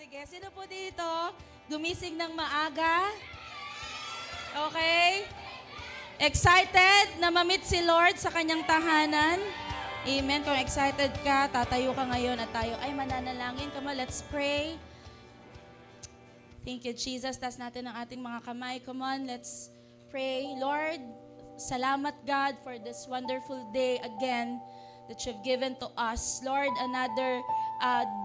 Sige, sino po dito gumising ng maaga? Okay? Excited na ma-meet si Lord sa kanyang tahanan? Amen. Kung excited ka, tatayo ka ngayon at tayo ay mananalangin. Come on, let's pray. Thank you, Jesus. Taas natin ang ating mga kamay. Come on, let's pray. Lord, salamat God for this wonderful day again that you've given to us. Lord, another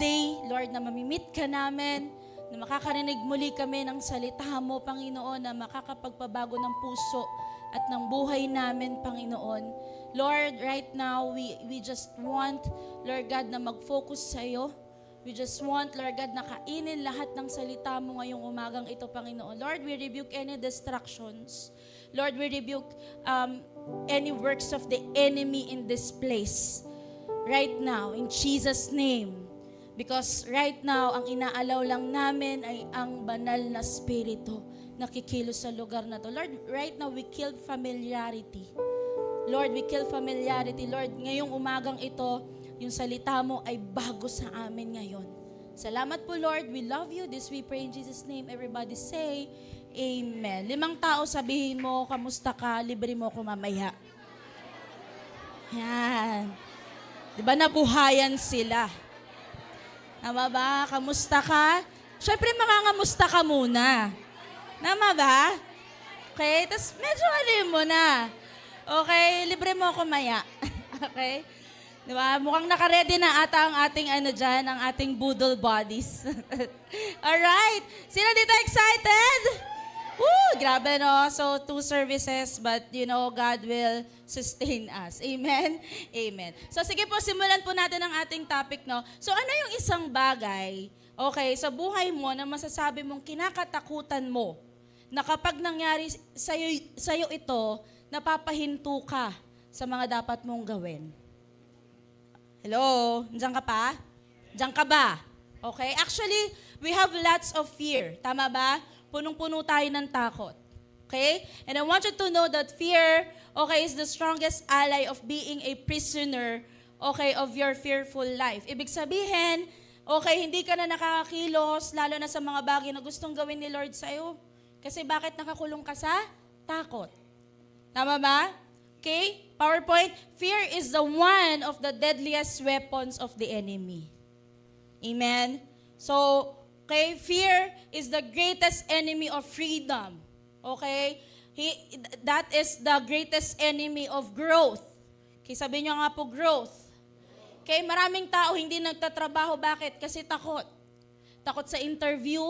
day, Lord, na mamimit ka namin, na makakarinig muli kami ng salita mo, Panginoon, na makakapagpabago ng puso at ng buhay namin, Panginoon. Lord, right now, we just want, Lord God, na mag-focus sa iyo. We just want, Lord God, na kainin lahat ng salita mo ngayong umagang ito, Panginoon. Lord, we rebuke any distractions. Lord, we rebuke any works of the enemy in this place. Right now, in Jesus' name. Because right now, ang inaalaw lang namin ay ang banal na spirito na kikilos sa lugar na to. Lord, right now, we kill familiarity. Lord, we kill familiarity. Lord, ngayong umagang ito, yung salita mo ay bago sa amin ngayon. Salamat po, Lord. We love you. This we pray in Jesus' name. Everybody say, Amen. 5 tao sabihin mo, kamusta ka? Libre mo ako mamaya. Yan. Diba nabuhayan sila? Tama ba? Kamusta ka? Siyempre, makangamusta ka muna. Tama ba? Okay? Tapos medyo alim mo na. Okay? Libre mo ako maya. Okay? Diba? Mukhang nakaredy na ata ang ating dyan, ang ating boodle bodies. Alright. Sino dito excited? Woo! Grabe, no? So, 2 services, but you know, God will sustain us. Amen? Amen. So, sige po, simulan po natin ang ating topic, no? So, ano yung isang bagay, okay, sa buhay mo na masasabi mong kinakatakutan mo na kapag nangyari sa'yo ito, napapahinto ka sa mga dapat mong gawin? Hello? Diyan ka pa? Diyan ka ba? Okay? Actually, we have lots of fear. Tama ba? Punong-puno tayo ng takot. Okay? And I want you to know that fear, okay, is the strongest ally of being a prisoner, okay, of your fearful life. Ibig sabihin, okay, hindi ka na nakakakilos, lalo na sa mga bagay na gustong gawin ni Lord sa'yo. Kasi bakit nakakulong ka sa takot? Tama ba? Okay? PowerPoint, fear is the one of the deadliest weapons of the enemy. Amen? So, okay, fear is the greatest enemy of freedom. Okay? That is the greatest enemy of growth. Okay, sabi niyo nga po, growth. Okay, maraming tao hindi nagtatrabaho. Bakit? Kasi takot. Takot sa interview.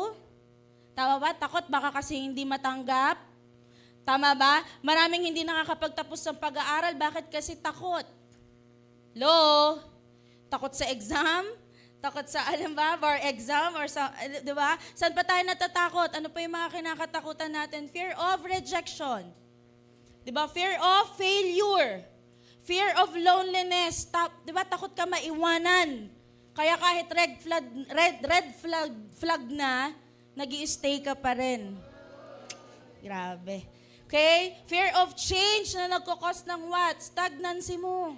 Tama ba? Takot baka kasi hindi matanggap. Tama ba? Maraming hindi nakakapagtapos ng pag-aaral. Bakit? Kasi takot. Hello? Takot sa exam? Takot sa, alam ba, bar exam or sa, di ba? Saan pa tayo natatakot? Ano pa yung mga kinakatakutan natin? Fear of rejection. Di ba? Fear of failure. Fear of loneliness. Di ba? Takot ka maiwanan. Kaya kahit red flag na, nag-i-stay ka pa rin. Grabe. Okay? Fear of change na nagkukos ng what? Stagnancy mo.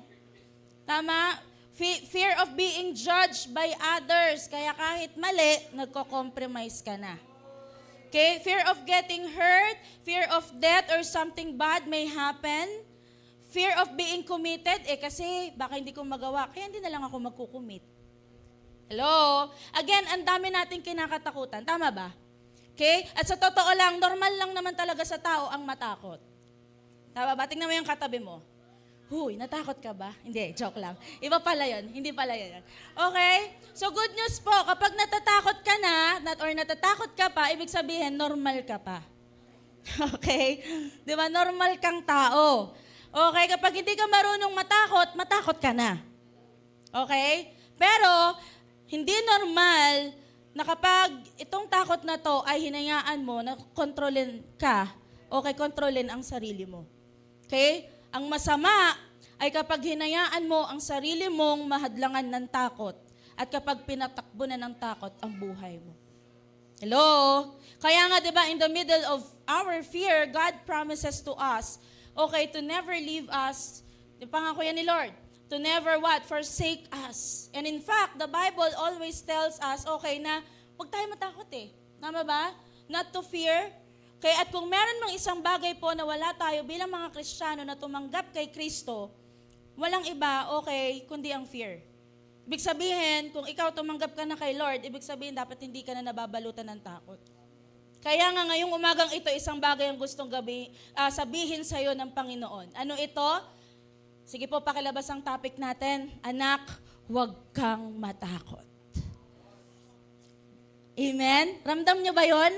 Tama? Fear of being judged by others. Kaya kahit mali, nagko-compromise ka na. Okay? Fear of getting hurt, fear of death or something bad may happen. Fear of being committed, kasi baka hindi ko magawa, kaya hindi na lang ako magkukumit. Hello? Again, ang dami nating kinakatakutan. Tama ba? Okay? At sa totoo lang, normal lang naman talaga sa tao ang matakot. Tama ba? Tingnan mo yung katabi mo. Huy, natakot ka ba? Hindi, joke lang. Iba pala yun. Hindi pala yun. Okay? So good news po, kapag natatakot ka na, or natatakot ka pa, ibig sabihin, normal ka pa. Okay? Di ba? Normal kang tao. Okay? Kapag hindi ka marunong matakot, matakot ka na. Okay? Pero, hindi normal na kapag itong takot na to ay hinayaan mo na kontrolin ka, okay, kontrolin ang sarili mo. Okay? Ang masama ay kapag hinayaan mo ang sarili mong mahadlangan ng takot at kapag pinatakbo na ng takot ang buhay mo. Hello? Kaya nga, di ba, in the middle of our fear, God promises to us, okay, to never leave us, yung pangako yan ni Lord, to never what? Forsake us. And in fact, the Bible always tells us, okay, na huwag tayo matakot eh. Tama ba? Not to fear. Kaya at kung meron mang isang bagay po na wala tayo bilang mga Kristiyano na tumanggap kay Kristo, walang iba, okay, kundi ang fear. Ibig sabihin, kung ikaw tumanggap ka na kay Lord, ibig sabihin dapat hindi ka na nababalutan ng takot. Kaya nga ngayong umagang ito, isang bagay ang gustong sabihin sa iyo ng Panginoon. Ano ito? Sige po, pakilabas ang topic natin. Anak, huwag kang matakot. Amen? Ramdam niyo ba yon?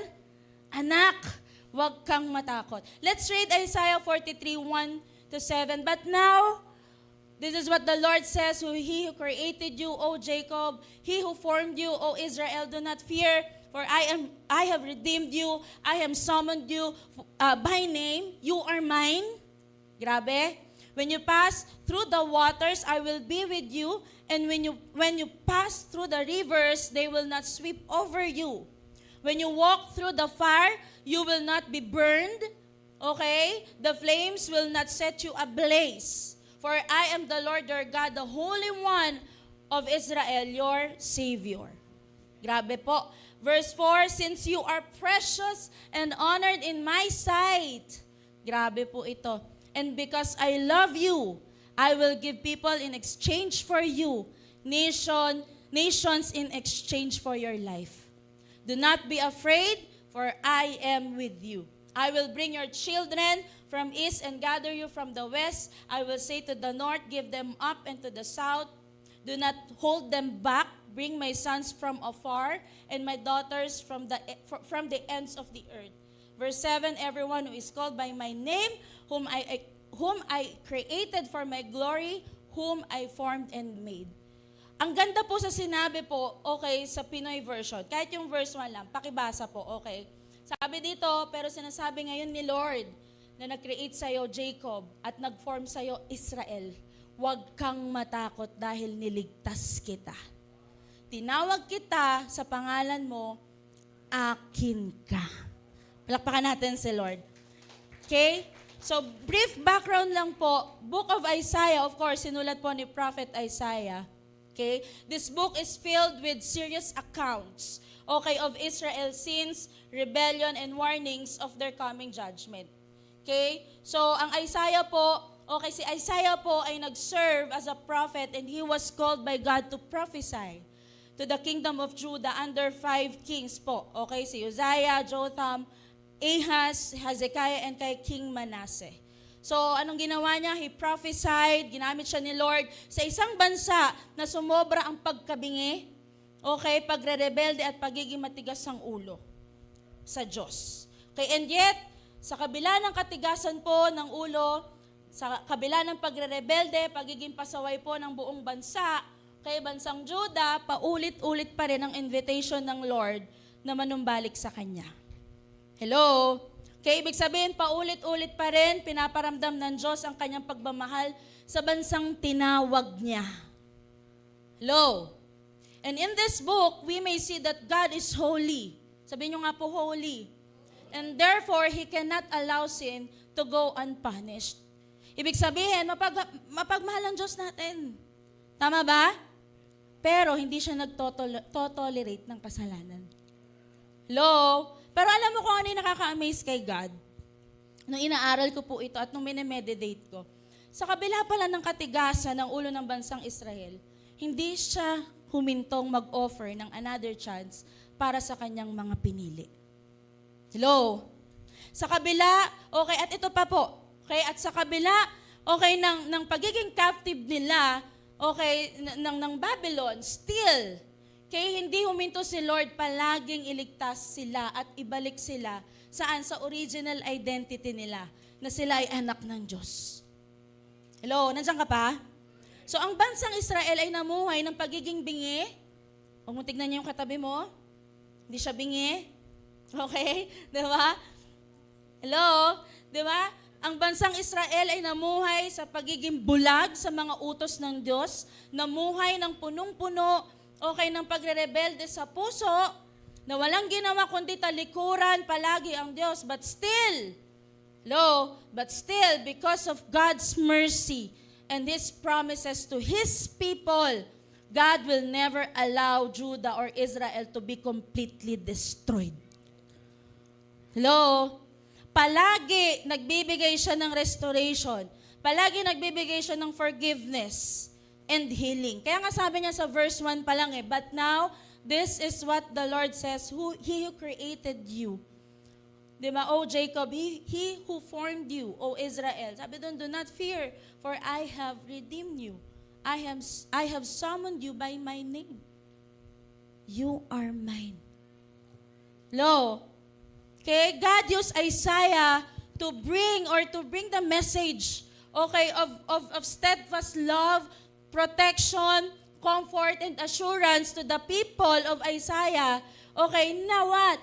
Anak, huwag kang matakot. Let's read Isaiah 43, 1-7. But now, this is what the Lord says, He who created you, O Jacob, He who formed you, O Israel, do not fear, for I have redeemed you, I have summoned you by name, you are mine. Grabe. When you pass through the waters, I will be with you, and when you pass through the rivers, they will not sweep over you. When you walk through the fire, you will not be burned. Okay? The flames will not set you ablaze. For I am the Lord your God, the Holy One of Israel, your Savior. Grabe po. Verse 4, since you are precious and honored in my sight. Grabe po ito. And because I love you, I will give people in exchange for you, nations in exchange for your life. Do not be afraid, for I am with you. I will bring your children from east and gather you from the west. I will say to the north, give them up, and to the south, do not hold them back. Bring my sons from afar and my daughters from the ends of the earth. Verse 7, everyone who is called by my name, whom I created for my glory, whom I formed and made. Ang ganda po sa sinabi po, okay, sa Pinoy version. Kahit yung verse 1 lang, pakibasa po, okay. Sabi dito, pero sinasabi ngayon ni Lord na nag-create sa'yo, Jacob, at nag-form sa'yo, Israel. Huwag kang matakot dahil niligtas kita. Tinawag kita sa pangalan mo, akin ka. Palakpakan natin si Lord. Okay? So, brief background lang po. Book of Isaiah, of course, sinulat po ni Prophet Isaiah. Okay? This book is filled with serious accounts, okay, of Israel's sins, rebellion, and warnings of their coming judgment. Okay? So, ang Isaiah po, okay, si Isaiah po ay nag-serve as a prophet and he was called by God to prophesy to the kingdom of Judah under 5 kings po. Okay, si Uzziah, Jotham, Ahaz, Hezekiah, and kay King Manasseh. So, anong ginawa niya? He prophesied, ginamit siya ni Lord sa isang bansa na sumobra ang pagkabingi, okay, pagre-rebelde at pagiging matigas ang ulo sa Diyos. Okay, and yet, sa kabila ng katigasan po ng ulo, sa kabila ng pagre-rebelde, pagiging pasaway po ng buong bansa, kay bansang Juda, paulit-ulit pa rin ang invitation ng Lord na manumbalik sa Kanya. Hello? Kaya ibig sabihin, paulit-ulit pa rin, pinaparamdam ng Diyos ang Kanyang pagmamahal sa bansang tinawag niya. Hello? And in this book, we may see that God is holy. Sabihin niyo nga po, holy. And therefore, He cannot allow sin to go unpunished. Ibig sabihin, mapagmahal ang Diyos natin. Tama ba? Pero hindi siya nag-tolerate ng kasalanan. Hello? Pero alam mo kung ano yung nakaka-amaze kay God? Nung inaaral ko po ito at nung minemeditate ko, sa kabila pala ng katigasan ng ulo ng bansang Israel, hindi siya humintong mag-offer ng another chance para sa kanyang mga pinili. Hello? Sa kabila, okay, at ito pa po, okay, at sa kabila, okay, ng pagiging captive nila, okay, ng Babylon, still, kaya hindi huminto si Lord palaging iligtas sila at ibalik sila saan? Sa original identity nila, na sila ay anak ng Diyos. Hello, nandiyan ka pa? So, ang bansang Israel ay namuhay ng pagiging bingi. Huwag mo tignan niyo yung katabi mo. Hindi siya bingi. Okay? Diba? Hello? Diba? Ang bansang Israel ay namuhay sa pagiging bulag sa mga utos ng Diyos, namuhay ng punong-puno, okay, ng pagre-rebelde sa puso, na walang ginawa kundi talikuran palagi ang Diyos. But still, because of God's mercy and His promises to His people, God will never allow Judah or Israel to be completely destroyed. Hello? Palagi nagbibigay siya ng restoration. Palagi nagbibigay siya ng forgiveness and healing. Kaya nga sabi niya sa verse 1 pa lang but now, this is what the Lord says, He who created you. Diba? O Jacob, he who formed you, O Israel. Sabi doon, do not fear, for I have redeemed you. I have summoned you by my name. You are mine. Lo, okay, God used Isaiah to bring the message, okay, of steadfast love, protection, comfort, and assurance to the people of Isaiah. Okay, now what?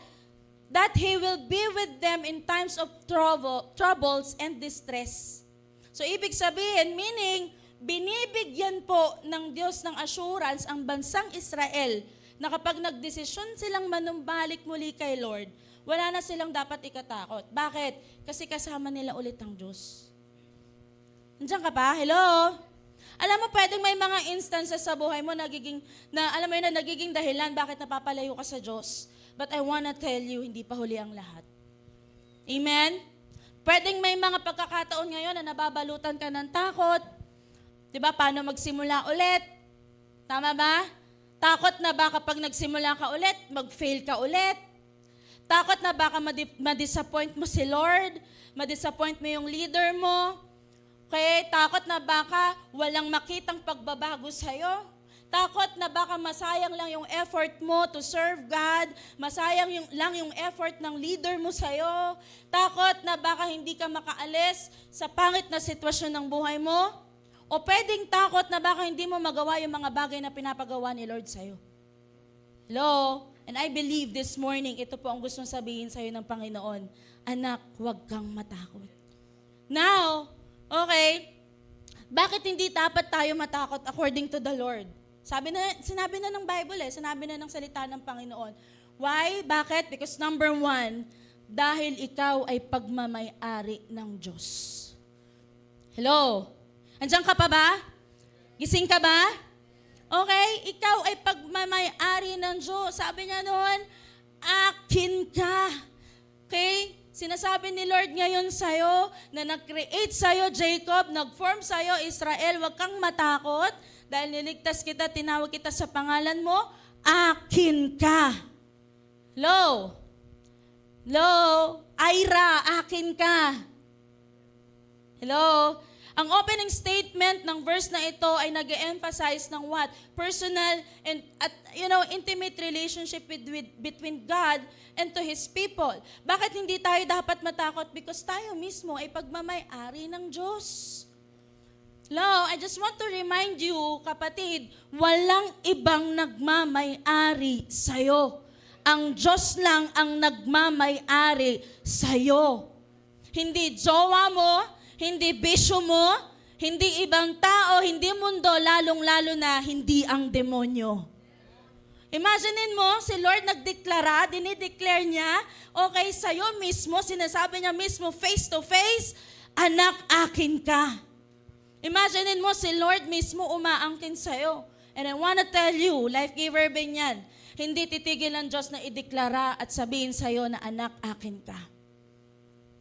That He will be with them in times of troubles and distress. So, ibig sabihin, meaning, binibigyan po ng Diyos ng assurance ang bansang Israel na kapag nagdesisyon silang manumbalik muli kay Lord, wala na silang dapat ikatakot. Bakit? Kasi kasama nila ulit ang Diyos. Nandiyan ka pa? Hello? Alam mo, pwedeng may mga instances sa buhay mo nagiging dahilan bakit napapalayo ka sa Diyos. But I wanna tell you, hindi pa huli ang lahat. Amen? Pwedeng may mga pagkakataon ngayon na nababalutan ka ng takot. Diba? Paano magsimula ulit? Tama ba? Takot na ba kapag nagsimula ka ulit, mag-fail ka ulit? Takot na baka ma-disappoint mo si Lord? Ma-disappoint mo yung leader mo? Okay, takot na baka walang makitang pagbabago sa'yo? Takot na baka masayang lang yung effort mo to serve God? Masayang lang yung effort ng leader mo sa'yo? Takot na baka hindi ka makaalis sa pangit na sitwasyon ng buhay mo? O pwedeng takot na baka hindi mo magawa yung mga bagay na pinapagawa ni Lord sa'yo? Hello? And I believe this morning, ito po ang gustong sabihin sa'yo ng Panginoon. Anak, huwag kang matakot. Now, okay, bakit hindi dapat tayo matakot according to the Lord? Sinabi na ng Bible sinabi na ng salita ng Panginoon. Why? Bakit? Because number 1, dahil ikaw ay pagmamay-ari ng Diyos. Hello? Andiyan ka pa ba? Gising ka ba? Okay, ikaw ay pagmamay-ari ng Diyos. Sabi niya noon, akin ka. Okay? Sinasabi ni Lord ngayon sa'yo na nag-create sa'yo, Jacob, nag-form sa'yo, Israel, huwag kang matakot dahil niligtas kita, tinawag kita sa pangalan mo, akin ka. Hello? Hello? Ira, akin ka. Hello? Ang opening statement ng verse na ito ay nag-emphasize ng what? Personal and intimate relationship between God and to His people. Bakit hindi tayo dapat matakot? Because tayo mismo ay pagmamay-ari ng Diyos. Hello, I just want to remind you, kapatid, walang ibang nagmamay-ari sa'yo. Ang Diyos lang ang nagmamay-ari sa'yo. Hindi jowa mo, hindi bisyo mo, hindi ibang tao, hindi mundo, lalong-lalo na hindi ang demonyo. Imaginin mo, si Lord nagdeklara, dinideclare niya, okay, sa'yo mismo, sinasabi niya mismo, face to face, anak, akin ka. Imaginin mo, si Lord mismo umaangkin sa'yo. And I wanna tell you, life giver ben yan, hindi titigil ang Diyos na ideklara at sabihin sa'yo na anak, akin ka.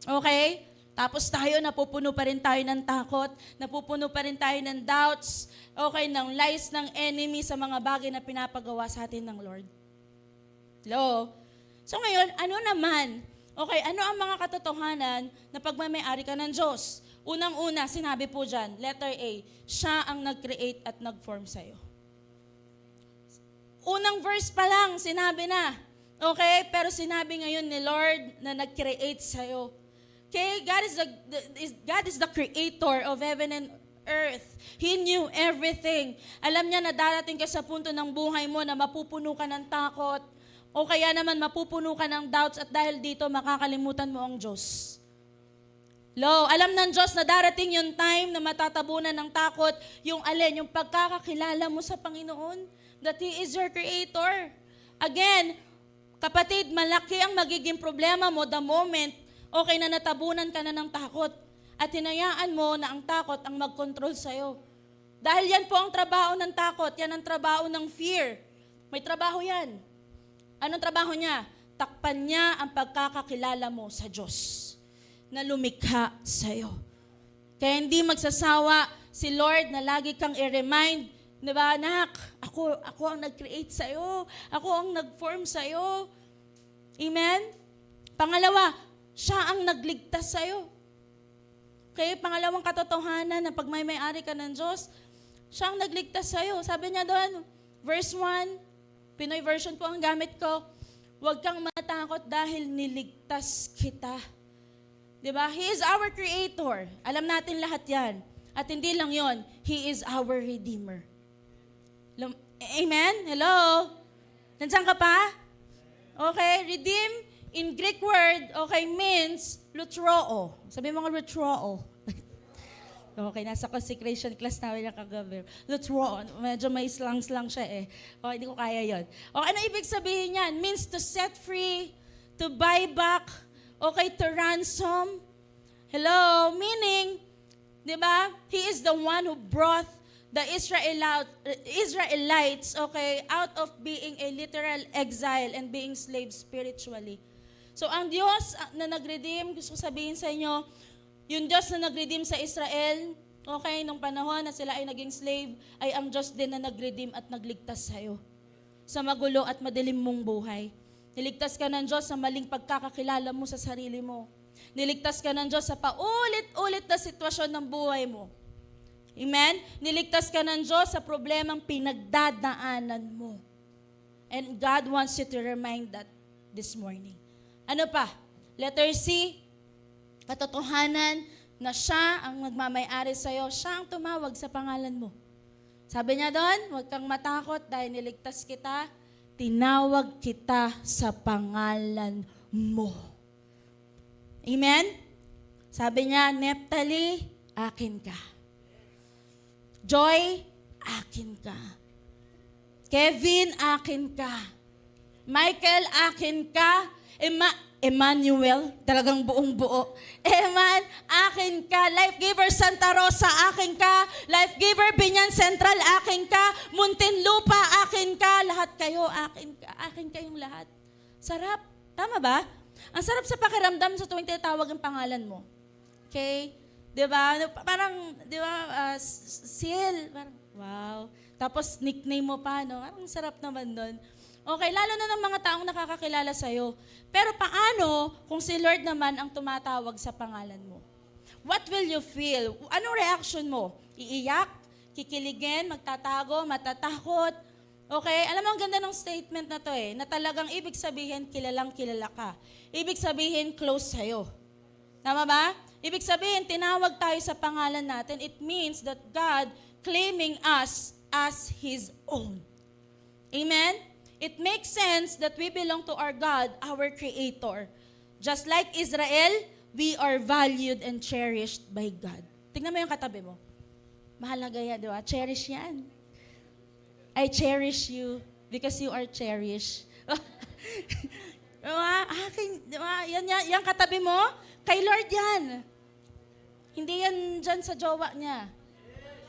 Okay? Tapos tayo, napupuno pa rin tayo ng takot, napupuno pa rin tayo ng doubts, okay, ng lies ng enemy sa mga bagay na pinapagawa sa atin ng Lord. Hello? So ngayon, ano naman? Okay, ano ang mga katotohanan na pagmamay-ari ka ng Diyos? Unang-una, sinabi po dyan, letter A, siya ang nag-create at nag-form sa'yo. Unang verse pa lang, sinabi na. Okay, pero sinabi ngayon ni Lord na nag-create sa'yo. Okay, God is the creator of heaven and earth. He knew everything. Alam niya na darating ka sa punto ng buhay mo na mapupuno ka ng takot o kaya naman mapupuno ka ng doubts at dahil dito makakalimutan mo ang Diyos. Alam ng Diyos na darating yung time na matatabunan ng takot, yung alin, yung pagkakakilala mo sa Panginoon, that He is your creator. Again, kapatid, malaki ang magiging problema mo the moment okay na natabunan ka na ng takot at hinayaan mo na ang takot ang mag-control sa'yo. Dahil yan po ang trabaho ng takot, yan ang trabaho ng fear. May trabaho yan. Anong trabaho niya? Takpan niya ang pagkakakilala mo sa Diyos na lumikha sa'yo. Kaya hindi magsasawa si Lord na lagi kang i-remind, diba, anak, ako ang nag-create sa'yo. Ako ang nag-form sa'yo. Amen? Pangalawa, siya ang nagligtas sa'yo. Okay, pangalawang katotohanan na pag may-ari ka ng Diyos, siya ang nagligtas sa'yo. Sabi niya doon, verse 1, Pinoy version po ang gamit ko, huwag kang matakot dahil niligtas kita. Diba? He is our creator. Alam natin lahat yan. At hindi lang yon, He is our Redeemer. Amen? Hello? Nandiyan ka pa? Okay, redeem in Greek word, okay, means lutroo. Sabi mo nga lutroo. Okay, nasa consecration class namin yung kagabi. Lutroo. Medyo may slang-slang siya eh. Okay, hindi ko kaya yon. Okay, ano ibig sabihin yan? Means to set free, to buy back, okay, to ransom. Hello? Meaning, di ba? He is the one who brought the Israelites, okay, out of being a literal exile and being slaves spiritually. So, ang Diyos na nag-redeem, gusto ko sabihin sa inyo, yung Diyos na nag-redeem sa Israel, okay, nung panahon na sila ay naging slave, ay ang Diyos din na nag-redeem at nagligtas sa'yo sa magulo at madilim mong buhay. Niligtas ka ng Diyos sa maling pagkakakilala mo sa sarili mo. Niligtas ka ng Diyos sa paulit-ulit na sitwasyon ng buhay mo. Amen? Niligtas ka ng Diyos sa problemang pinagdadaanan mo. And God wants you to remind that this morning. Ano pa? Letter C, katotohanan na siya ang magmamay-ari sa'yo, siya ang tumawag sa pangalan mo. Sabi niya doon, huwag kang matakot dahil niligtas kita, tinawag kita sa pangalan mo. Amen? Sabi niya, Neptali, akin ka. Joy, akin ka. Kevin, akin ka. Michael, akin ka. Emmanuel, talagang buong buo. Akin ka. Life Giver Santa Rosa, akin ka. Life Giver Binyan Central, akin ka. Muntinlupa, akin ka. Lahat kayo, akin ka. Akin kayong lahat. Sarap. Tama ba? Ang sarap sa pakiramdam sa tuwing tinatawag ang pangalan mo. Okay? Diba? Parang, diba, Seal. Parang, wow. Tapos nickname mo pa, no? Parang sarap naman doon. Okay, lalo na ng mga taong nakakakilala sa'yo. Pero paano kung si Lord naman ang tumatawag sa pangalan mo? What will you feel? Anong reaction mo? Iiyak? Kikiligin? Magtatago? Matatakot? Okay, alam mo ang ganda ng statement na to eh, na talagang ibig sabihin kilalang kilala ka. Ibig sabihin close sa'yo. Tama ba? Ibig sabihin, tinawag tayo sa pangalan natin. It means that God claiming us as His own. Amen? It makes sense that we belong to our God, our Creator. Just like Israel, we are valued and cherished by God. Tingnan mo yung katabi mo. Mahal na gaya, di ba? Cherish yan. I cherish you because you are cherished. Diba? Yan katabi mo, kay Lord yan. Hindi yan dyan sa jowa niya.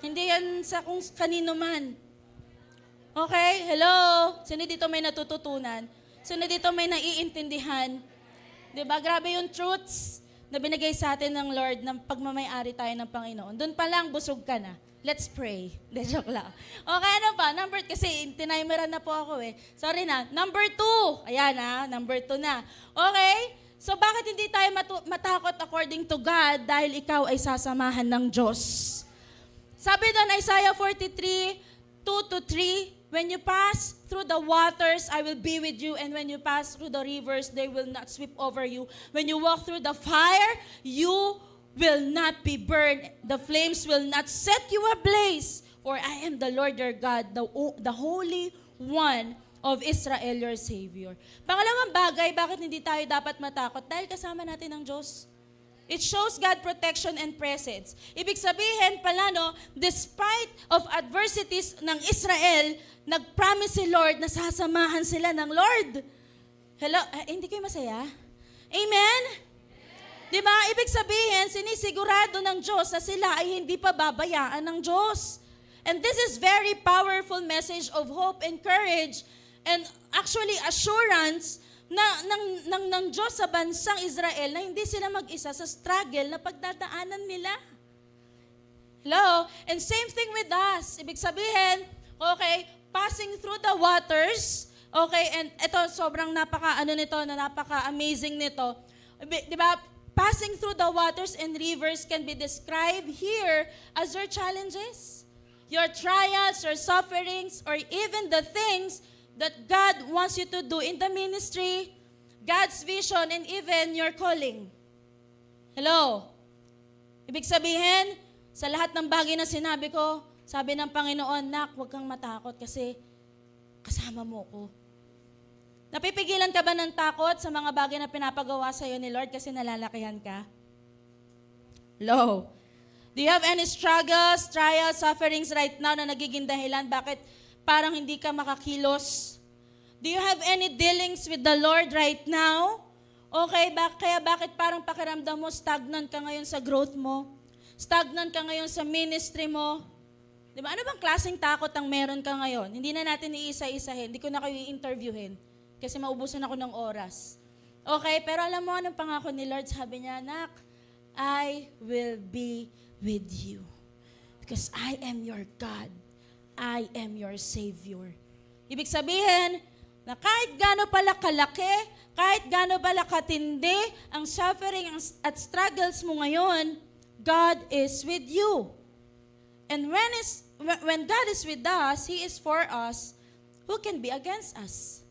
Hindi yan sa kung kanino man. Okay, hello? Sino dito may natututunan? Sino dito may naiintindihan? Diba? Grabe yung truths na binigay sa atin ng Lord ng pagmamay-ari tayo ng Panginoon. Doon pa lang, busog ka na. Let's pray. De, joke lang. Okay, ano pa? Kasi tinimeran na po ako eh. Sorry na. Number 2. Ayan number 2 na. Okay? So bakit hindi tayo matakot according to God dahil ikaw ay sasamahan ng Diyos? Sabi doon, Isaiah 43, 2-3, when you pass through the waters, I will be with you. And when you pass through the rivers, they will not sweep over you. When you walk through the fire, you will not be burned. The flames will not set you ablaze. For I am the Lord your God, the Holy One of Israel, your Savior. Pangalawang bagay, bakit hindi tayo dapat matakot? Dahil kasama natin ang Diyos. It shows God protection and presence. Ibig sabihin pala, despite of adversities ng Israel, nag-promise si Lord na sasamahan sila ng Lord. Hello? Hindi kayo masaya? Amen? Diba? Ibig sabihin, sinisigurado ng Diyos na sila ay hindi pa babayaan ng Diyos. And this is very powerful message of hope and courage and actually assurance ng Diyos sa bansang Israel na hindi sila mag-isa sa struggle na pagdadaanan nila. Hello? And same thing with us. Ibig sabihin, okay, passing through the waters, okay, and ito sobrang napaka-amazing nito. Di ba? Passing through the waters and rivers can be described here as your challenges, your trials, your sufferings, or even the things that God wants you to do in the ministry, God's vision, and even your calling. Hello? Ibig sabihin, sa lahat ng bagay na sinabi ko, sabi ng Panginoon, Nak, huwag kang matakot kasi kasama mo ko. Napipigilan ka ba ng takot sa mga bagay na pinapagawa sa iyo ni Lord kasi nalalakihan ka? Hello? Do you have any struggles, trials, sufferings right now na nagiging dahilan bakit parang hindi ka makakilos? Do you have any dealings with the Lord right now? Okay, kaya bakit parang pakiramdam mo, stagnant ka ngayon sa growth mo? Stagnant ka ngayon sa ministry mo? Di ba? Ano bang klaseng takot ang meron ka ngayon? Hindi na natin iisa-isahin. Hindi ko na kayo i-interviewin kasi maubusan ako ng oras. Okay, pero alam mo anong pangako ni Lord? Sabi niya, Anak, I will be with you because I am your God. I am your Savior. Ibig sabihin, na kahit gaano pala kalaki, kahit gaano pala katindi ang suffering at struggles mo ngayon, God is with you. And when God is with us, He is for us, who can be against us?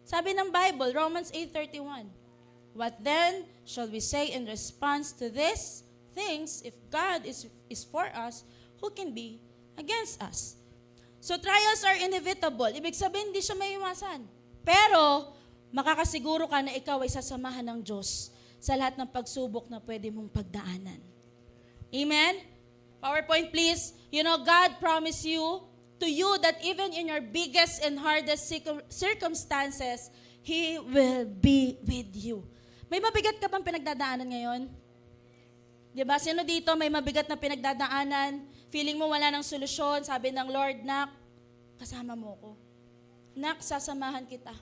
Sabi ng Bible, Romans 8:31, what then shall we say in response to these things? If God is for us, who can be against us? So trials are inevitable. Ibig sabihin, hindi siya maiiwasan. Pero, makakasiguro ka na ikaw ay sasamahan ng Diyos sa lahat ng pagsubok na pwede mong pagdaanan. Amen? PowerPoint please. You know, God promised to you that even in your biggest and hardest circumstances, He will be with you. May mabigat ka bang pinagdadaanan ngayon? Diba? Sino dito may mabigat na pinagdadaanan? Feeling mo wala ng solusyon? Sabi ng Lord, Nak, kasama mo ko. Nak, sasamahan kita.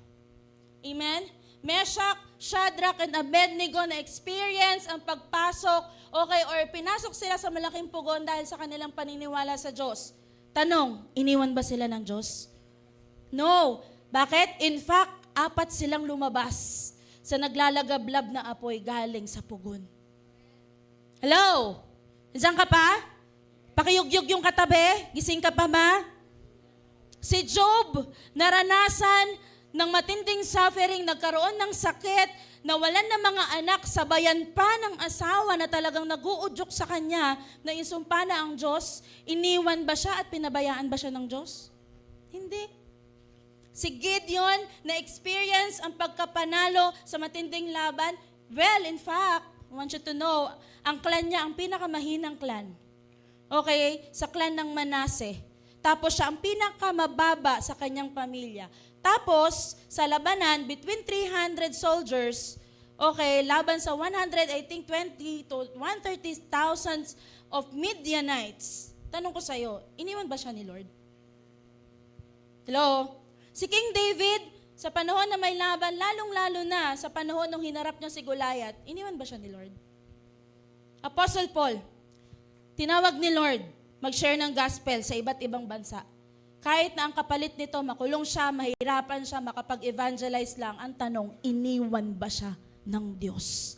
Amen? Meshach, Shadrach, and Abednego na experience ang pagpasok, okay, or pinasok sila sa malaking pugon dahil sa kanilang paniniwala sa Diyos. Tanong, iniwan ba sila ng Diyos? No. Bakit? In fact, 4 silang lumabas sa naglalagablab na apoy galing sa pugon. Hello? Diyan ka pa? Pakiyugyug yung katabi? Gising ka pa ba? Si Job, naranasan ng matinding suffering, nagkaroon ng sakit, nawalan ng mga anak, sabayan pa ng asawa na talagang nag-uudyok sa kanya na isumpa na ang Diyos, iniwan ba siya at pinabayaan ba siya ng Diyos? Hindi. Si Gideon, na-experience ang pagkapanalo sa matinding laban. Well, in fact, I want you to know, ang clan niya, ang pinakamahinang clan. Okay? Sa clan ng Manase. Tapos siya ang pinakamababa sa kanyang pamilya. Tapos, sa labanan, between 300 soldiers, okay, laban sa 120 to 130,000 of Midianites. Tanong ko sa'yo, iniwan ba siya ni Lord? Hello? Si King David, sa panahon na may laban, lalong-lalo na sa panahon nung hinarap niya si Goliath, iniwan ba siya ni Lord? Apostle Paul, tinawag ni Lord mag-share ng gospel sa iba't ibang bansa. Kahit na ang kapalit nito, makulong siya, mahirapan siya, makapag-evangelize lang, ang tanong, iniwan ba siya ng Diyos?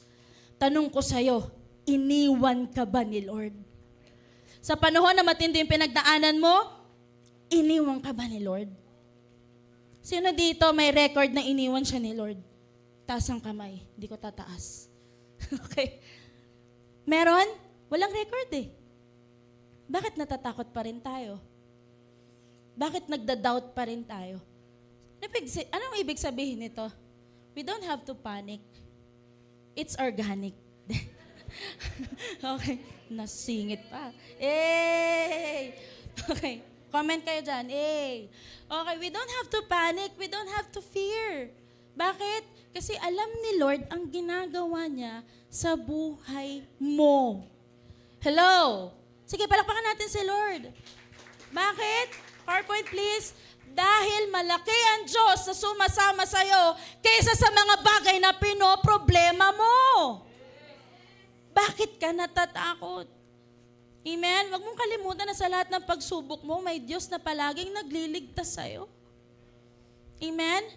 Tanong ko sa'yo, iniwan ka ba ni Lord? Sa panahon na matindi yung pinagdaanan mo, iniwan ka ba ni Lord? Sino dito may record na iniwan siya ni Lord? Taas ang kamay, hindi ko tataas. Okay. Meron? Walang record eh. Bakit natatakot pa rin tayo? Bakit nagda-doubt pa rin tayo? Anong ibig sabihin nito? We don't have to panic. It's organic. Okay. Nasingit pa. Hey! Okay. Comment kayo dyan. Hey! Okay, we don't have to panic. We don't have to fear. Bakit? Kasi alam ni Lord ang ginagawa niya sa buhay mo. Hello? Sige, palakpakan natin si Lord. Bakit? PowerPoint please. Dahil malaki ang Diyos na sumasama sa'yo kaysa sa mga bagay na pinoproblema mo. Bakit ka natatakot? Amen? Huwag mong kalimutan na sa lahat ng pagsubok mo, may Diyos na palaging nagliligtas sa'yo. Amen?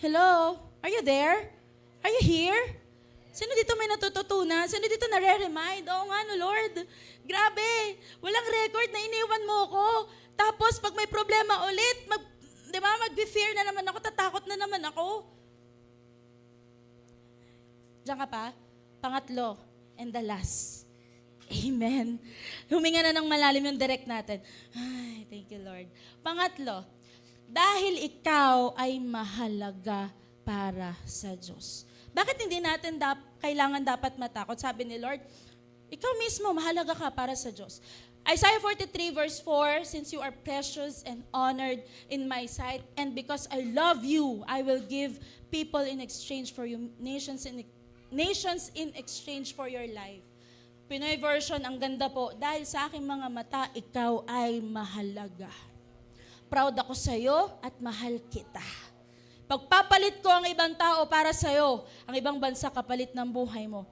Hello? Are you there? Are you here? Sino dito may natututunan? Sino dito nare-remind? Oo nga no, Lord. Grabe. Walang record na iniwan mo ko. Tapos pag may problema ulit, mag-be-fear na naman ako, tatakot na naman ako. Diyan ka pa? Pangatlo, and the last. Amen. Huminga na ng malalim yung direct natin. Ay, thank you, Lord. Pangatlo, dahil ikaw ay mahalaga para sa Diyos. Bakit hindi natin kailangan dapat matakot? Sabi ni Lord, ikaw mismo, mahalaga ka para sa Diyos. Isaiah 43 verse 4, since you are precious and honored in my sight, and because I love you, I will give people in exchange for you, nations in exchange for your life. Pinoy version, ang ganda po, dahil sa aking mga mata, ikaw ay mahalaga. Proud ako sa iyo at mahal kita. Pagpapalit ko ang ibang tao para sa iyo, ang ibang bansa kapalit ng buhay mo.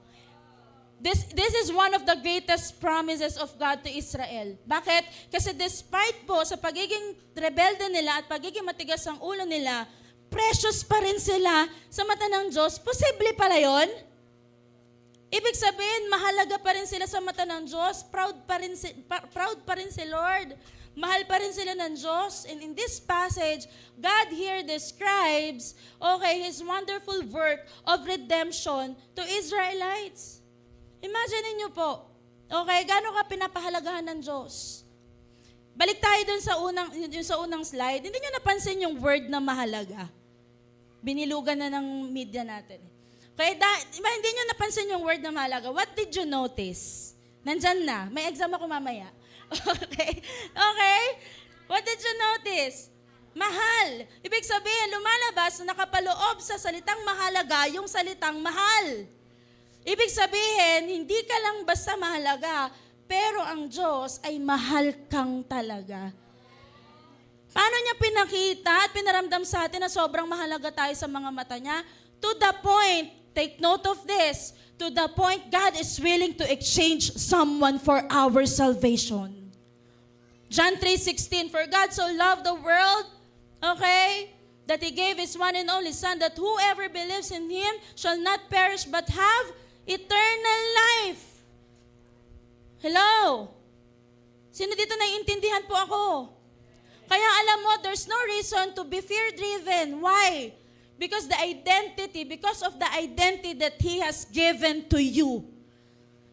This is one of the greatest promises of God to Israel. Bakit? Kasi despite po sa pagiging rebelde nila at pagiging matigas ang ulo nila, precious pa rin sila sa mata ng Diyos. Posible pala yun? Ibig sabihin, mahalaga pa rin sila sa mata ng Diyos. Proud pa rin si Lord. Mahal pa rin sila ng Diyos. And in this passage, God here describes, His wonderful work of redemption to Israelites. Imagine niyo po, gaano ka pinapahalagahan ng Diyos? Balik tayo dun sa unang slide. Hindi niyo napansin yung word na mahalaga. Binilugan na ng media natin. Hindi niyo napansin yung word na mahalaga. What did you notice? Nandyan na. May exam ako mamaya. Okay? What did you notice? Mahal. Ibig sabihin, lumalabas na nakapaloob sa salitang mahalaga yung salitang mahal. Ibig sabihin, hindi ka lang basta mahalaga, pero ang Diyos ay mahal kang talaga. Paano niya pinakita at pinaramdam sa atin na sobrang mahalaga tayo sa mga mata niya? To the point, take note of this, to the point God is willing to exchange someone for our salvation. John 3:16, for God so loved the world, that He gave His one and only Son, that whoever believes in Him shall not perish but have eternal life. Hello? Sino dito naiintindihan po ako? Kaya alam mo, there's no reason to be fear-driven. Why? Because of the identity that He has given to you.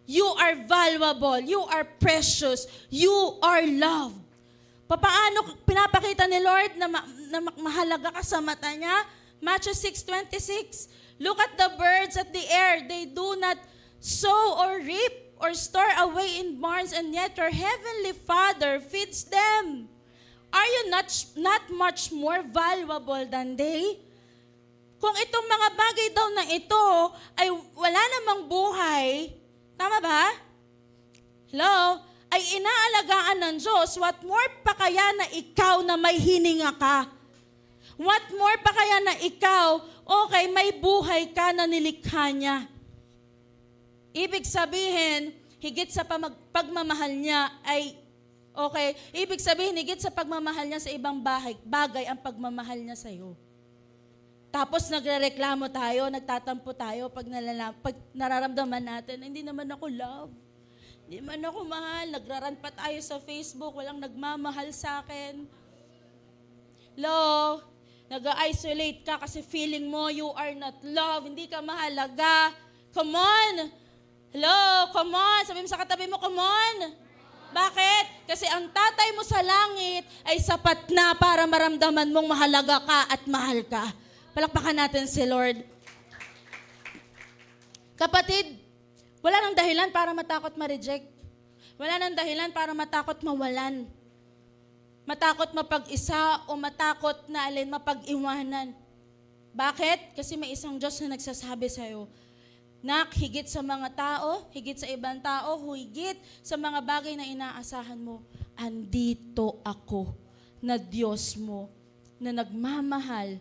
You are valuable. You are precious. You are loved. Paano pinapakita ni Lord na mahalaga ka sa mata niya? Matthew 6:26. Look at the birds at the air. They do not sow or reap or store away in barns, and yet your heavenly Father feeds them. Are you not much more valuable than they? Kung itong mga bagay daw na ito ay wala namang buhay, tama ba? Hello? Ay inaalagaan ng Diyos, what more pa kaya na ikaw na may hininga ka? What more pa kaya na ikaw, may buhay ka na nilikha niya? Ibig sabihin, higit sa pagmamahal niya ay, ibig sabihin, higit sa pagmamahal niya sa ibang bagay ang pagmamahal niya sa iyo. Tapos nagrereklamo tayo, nagtatampo tayo pag nararamdaman natin, hindi naman ako love. Hindi man ako mahal. Nagraran pa tayo sa Facebook, walang nagmamahal sa akin. Hello? Nag-isolate ka kasi feeling mo you are not loved, hindi ka mahalaga. Come on! Hello? Come on! Sabi mo sa katabi mo, come on! Bakit? Kasi ang tatay mo sa langit ay sapat na para maramdaman mong mahalaga ka at mahal ka. Palakpakan natin si Lord. Kapatid, wala nang dahilan para matakot ma-reject. Wala nang dahilan para matakot mawalan. Matakot mapag-isa o matakot na mapag-iwanan. Bakit? Kasi may isang Diyos na nagsasabi sa'yo, Nak, higit sa mga tao, higit sa ibang tao, higit sa mga bagay na inaasahan mo, andito ako na Diyos mo na nagmamahal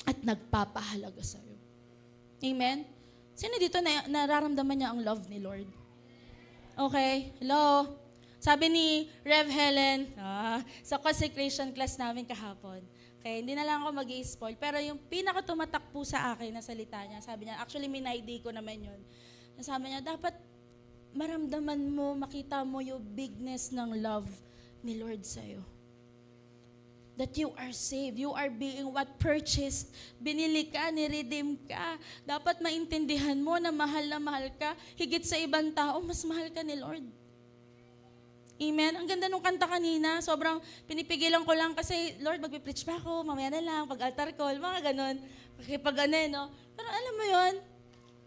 at nagpapahalaga sa'yo. Amen? Sino dito na nararamdaman niya ang love ni Lord? Okay, hello? Sabi ni Rev Helen, sa consecration class namin kahapon, okay, hindi na lang ako mag-i-spoil, pero yung pinaka-tumatak po sa akin na salita niya, sabi niya, actually minaydi ko naman yun. Sabi niya, dapat maramdaman mo, makita mo yung bigness ng love ni Lord sa'yo. That you are saved, you are being what purchased, binili ka, niredeem ka. Dapat maintindihan mo na mahal ka, higit sa ibang tao, mas mahal ka ni Lord. Amen? Ang ganda nung kanta kanina, sobrang pinipigilan ko lang kasi, Lord, magpipreach pa ako, mamaya na lang, pag altar call, mga ganon. Pag no? Pero alam mo yon,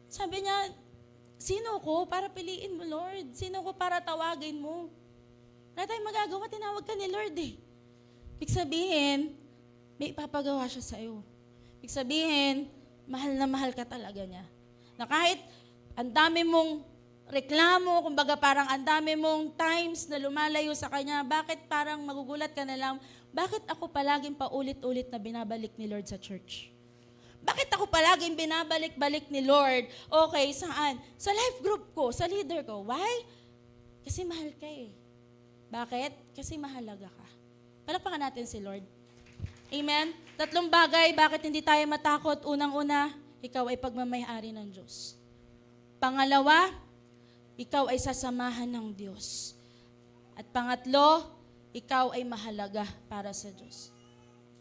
sabi niya, sino ko para piliin mo, Lord? Sino ko para tawagin mo? Wala tayong magagawa, tinawag ka ni Lord eh. Ibig sabihin, may ipapagawa siya sa'yo. Ibig sabihin, mahal na mahal ka talaga niya. Na kahit ang dami mong reklamo, kumbaga parang ang dami mong times na lumalayo sa Kanya, bakit parang magugulat ka na lang, bakit ako palaging paulit-ulit na binabalik ni Lord sa church? Bakit ako palaging binabalik-balik ni Lord? Okay, saan? Sa life group ko, sa leader ko. Why? Kasi mahal ka eh. Bakit? Kasi mahalaga ka. Palakpakan natin si Lord. Amen? 3 bagay, bakit hindi tayo matakot? Unang-una, ikaw ay pagmamayari ng Diyos. Pangalawa, ikaw ay sasamahan ng Diyos. At pangatlo, ikaw ay mahalaga para sa Diyos.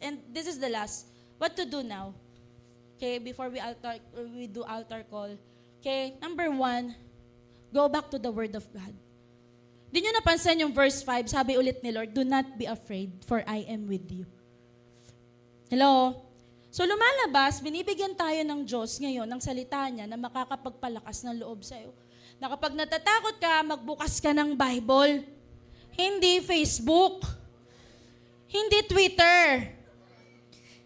And this is the last. What to do now? Okay, before we do altar call. Okay, number 1, go back to the Word of God. Di nyo napansin yung verse 5, sabi ulit ni Lord, do not be afraid, for I am with you. Hello? So lumalabas, binibigyan tayo ng Diyos ngayon, ng salita niya, na makakapagpalakas ng loob sa'yo. Na kapag natatakot ka, magbukas ka ng Bible. Hindi Facebook. Hindi Twitter.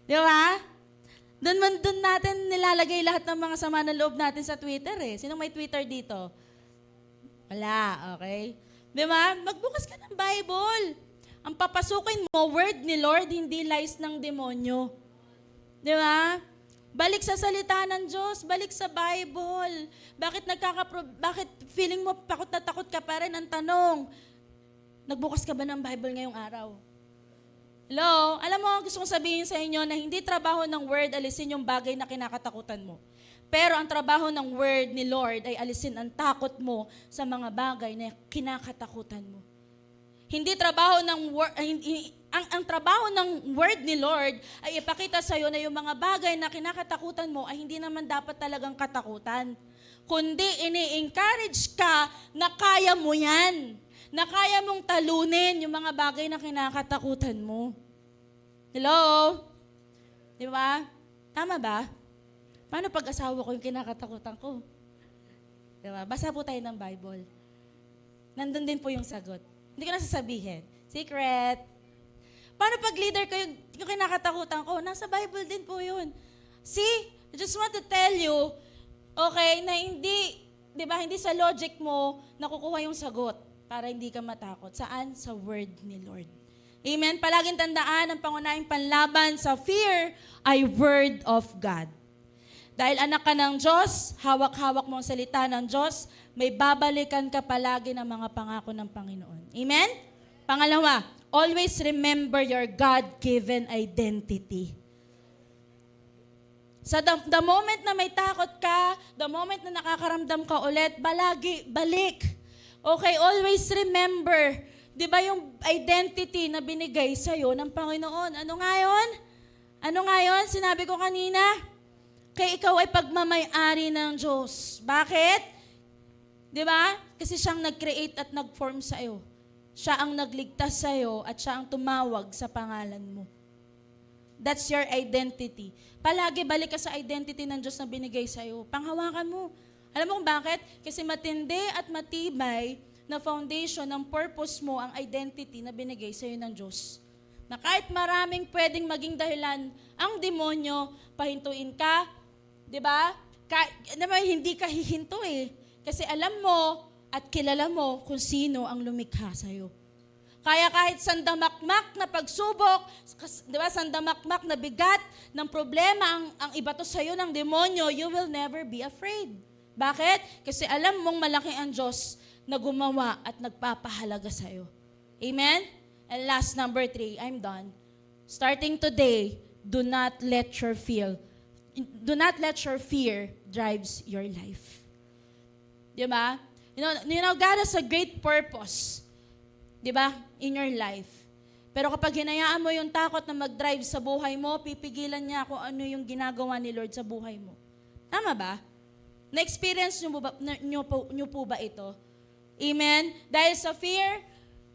Di ba? Doon natin nilalagay lahat ng mga sama ng loob natin sa Twitter eh. Sinong may Twitter dito? Wala, okay? Di ba? Magbukas ka ng Bible. Ang papasukin mo, word ni Lord, hindi lies ng demonyo. Di ba? Balik sa salita ng Diyos, balik sa Bible. Bakit feeling mo takot na takot ka pa rin? Ang tanong, nagbukas ka ba ng Bible ngayong araw? Hello? Alam mo, gusto kong sabihin sa inyo na hindi trabaho ng word alisin yung bagay na kinakatakutan mo. Pero ang trabaho ng word ni Lord ay alisin ang takot mo sa mga bagay na kinakatakutan mo. Hindi trabaho ng ang trabaho ng word ni Lord ay ipakita sa iyo na yung mga bagay na kinakatakutan mo ay hindi naman dapat talagang katakutan. Kundi ini-encourage ka na kaya mo yan. Na kaya mong talunin yung mga bagay na kinakatakutan mo. Hello? Di ba? Tama ba? Paano pag-asawa ko yung kinakatakutan ko? Diba? Basa po tayo ng Bible. Nandun din po yung sagot. Hindi ko na sasabihin. Secret. Paano pag leader ko yung kinakatakutan ko? Nasa Bible din po yun. See, I just want to tell you, okay, na hindi, di ba, hindi sa logic mo nakukuha yung sagot para hindi ka matakot. Saan? Sa word ni Lord. Amen? Palaging tandaan, ang pangunahing panlaban sa fear ay word of God. Dahil anak ka ng Diyos, hawak-hawak mo ang salita ng Diyos, may babalikan ka palagi ng mga pangako ng Panginoon. Amen? Pangalawa, always remember your God-given identity. Sa the moment na may takot ka, the moment na nakakaramdam ka ulit, balik. Okay, always remember. Di ba yung identity na binigay sa'yo ng Panginoon? Ano nga yun? Sinabi ko kanina, kaya ikaw ay pagmamay-ari ng Diyos. Bakit? Di ba? Kasi siyang nag-create at nag-form sa'yo. Siya ang nagligtas sa'yo at siya ang tumawag sa pangalan mo. That's your identity. Palagi balik ka sa identity ng Diyos na binigay sa'yo. Panghawakan mo. Alam mo kung bakit? Kasi matindi at matibay na foundation ng purpose mo ang identity na binigay sa'yo ng Diyos. Na kahit maraming pwedeng maging dahilan ang demonyo, pahintuin ka, di ba? Hindi ka hihinto eh. Kasi alam mo at kilala mo kung sino ang lumikha sa'yo. Kaya kahit sandamakmak na pagsubok, di ba, sandamakmak na bigat ng problema ang ibato sa'yo ng demonyo, you will never be afraid. Bakit? Kasi alam mong malaki ang Diyos na gumawa at nagpapahalaga sa'yo. Amen? And last, number 3, I'm done. Starting today, do not let your fear drives your life. Di ba? You know, God has a great purpose, di ba, in your life. Pero kapag hinayaan mo yung takot na mag-drive sa buhay mo, pipigilan niya kung ano yung ginagawa ni Lord sa buhay mo. Tama ba? Na-experience niyo po ba ito? Amen? Dahil sa fear,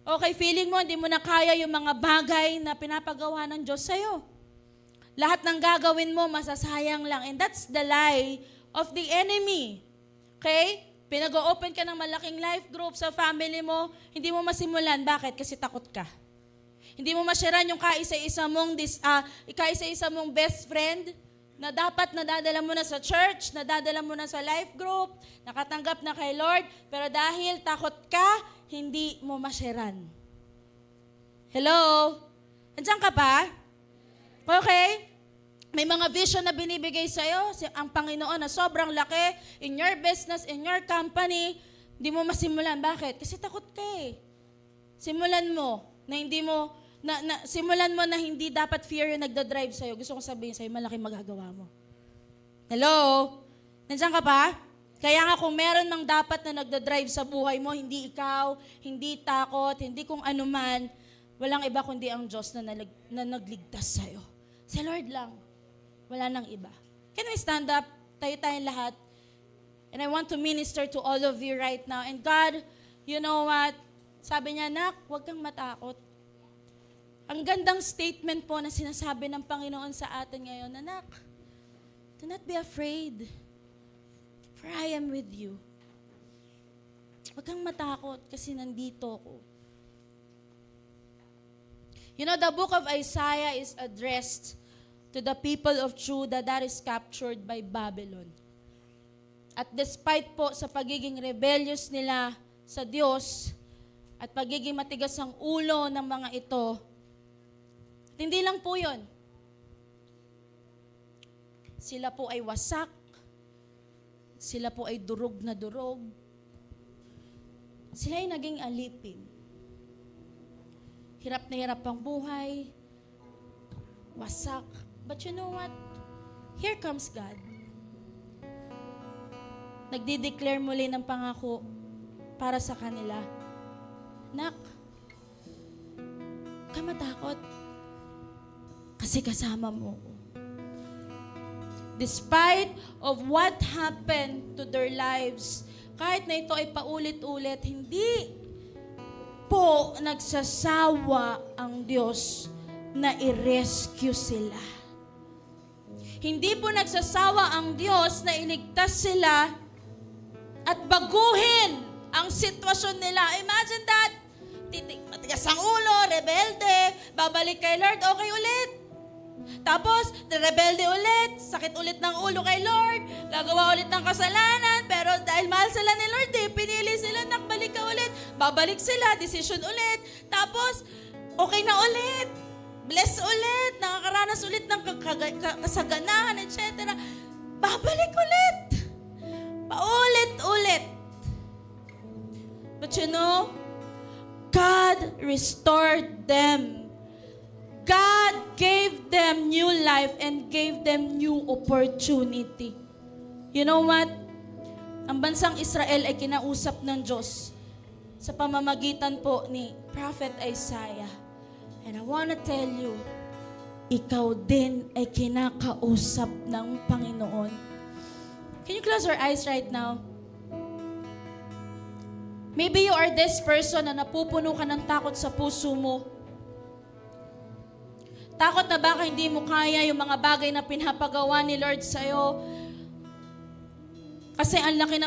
okay, feeling mo, hindi mo na kaya yung mga bagay na pinapagawa ng Diyos sa'yo. Lahat ng gagawin mo, masasayang lang. And that's the lie of the enemy. Okay? Pinag-o-open ka ng malaking life group sa family mo, hindi mo masimulan. Bakit? Kasi takot ka. Hindi mo masyaran yung kaisa-isa mong best friend na dapat nadadala mo na sa church, nadadala mo na sa life group, nakatanggap na kay Lord, pero dahil takot ka, hindi mo masyaran. Hello? Andiyan ka pa? Okay? May mga vision na binibigay sa'yo, ang Panginoon na sobrang laki, in your business, in your company, hindi mo masimulan. Bakit? Kasi takot ka eh. Simulan mo na hindi dapat fear yung nagdadrive sa'yo. Gusto kong sabihin sa'yo, malaki magagawa mo. Hello? Nandiyan ka pa? Kaya nga kung meron mang dapat na nagdadrive sa buhay mo, hindi ikaw, hindi takot, hindi kung ano man, walang iba kundi ang Diyos na nagligtas sa'yo. Si Lord lang. Wala nang iba. Can we stand up? Tayo-tayong lahat. And I want to minister to all of you right now. And God, you know what? Sabi niya, Nak, huwag kang matakot. Ang gandang statement po na sinasabi ng Panginoon sa atin ngayon, Anak, do not be afraid, for I am with you. Huwag kang matakot kasi nandito ako. You know, the book of Isaiah is addressed to the people of Judah that is captured by Babylon. At despite po sa pagiging rebellious nila sa Diyos at pagiging matigas ang ulo ng mga ito, hindi lang po yun. Sila po ay wasak. Sila po ay durog na durog. Sila ay naging alipin. Hirap na hirap ang buhay. Wasak. But you know what? Here comes God. Nagdi-declare muli ng pangako para sa kanila. Nak, huwag ka matakot. Kasi kasama mo ko. Despite of what happened to their lives, kahit na ito ay paulit-ulit, hindi po nagsasawa ang Diyos na i-rescue sila. Hindi po nagsasawa ang Diyos na iligtas sila at baguhin ang sitwasyon nila. Imagine that. Matigas ang ulo, rebelde, babalik kay Lord, okay ulit. Tapos, rebelde ulit, sakit ulit ng ulo kay Lord, gagawa ulit ng kasalanan, pero dahil mahal sila ni Lord, pinili sila, nakbalik ka ulit, babalik sila, decision ulit. Tapos, okay na ulit. Bless ulit, nakakaranas ulit ng kasaganahan, etc. Babalik ulit. Paulit-ulit. But you know, God restored them. God gave them new life and gave them new opportunity. You know what? Ang bansang Israel ay kinausap ng Diyos sa pamamagitan po ni Prophet Isaiah. And I want to tell you, ikaw din ay kinakausap ng Panginoon. Can you close your eyes right now? Maybe you are this person na napupuno ka ng takot sa puso mo. Takot na baka hindi mo kaya yung mga bagay na pinapagawa ni Lord sa'yo. Kasi ang laki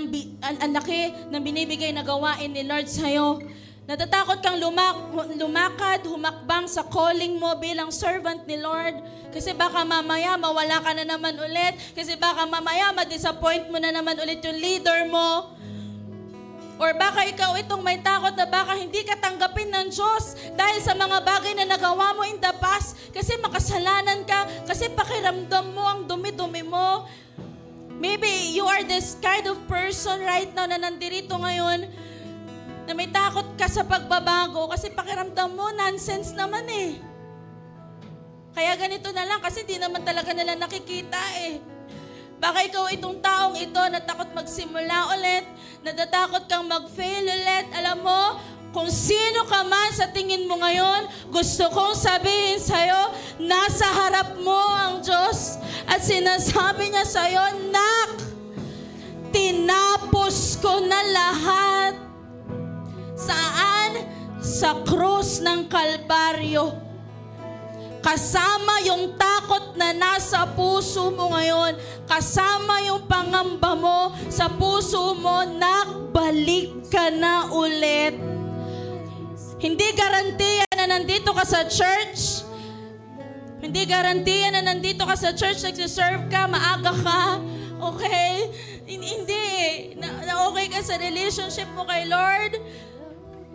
ng binibigay na gawain ni Lord sa'yo. Natatakot kang lumakad, humakbang sa calling mo bilang servant ni Lord. Kasi baka mamaya mawala ka na naman ulit. Kasi baka mamaya ma-disappoint mo na naman ulit yung leader mo. Or baka ikaw itong may takot na baka hindi ka tanggapin ng Diyos dahil sa mga bagay na nagawa mo in the past. Kasi makasalanan ka, kasi pakiramdam mo ang dumi-dumi mo. Maybe you are this kind of person right now na nandirito ngayon na may takot ka sa pagbabago kasi pakiramdam mo, nonsense naman eh. Kaya ganito na lang kasi di naman talaga nila nakikita eh. Baka ikaw itong taong ito na takot magsimula ulit, natatakot kang mag-fail ulit. Alam mo, kung sino ka man sa tingin mo ngayon, gusto kong sabihin sa'yo, nasa harap mo ang Diyos at sinasabi niya sa'yo, Nak, tinapos ko na lahat. Saan? Sa krus ng Kalbaryo. Kasama yung takot na nasa puso mo ngayon, kasama yung pangamba mo sa puso mo, nagbalik ka na ulit. Hindi garantiya na nandito ka sa church. Hindi garantiya na nandito ka sa church, nagsiserve ka, maaga ka. Okay? Hindi. Na okay ka sa relationship mo kay Lord.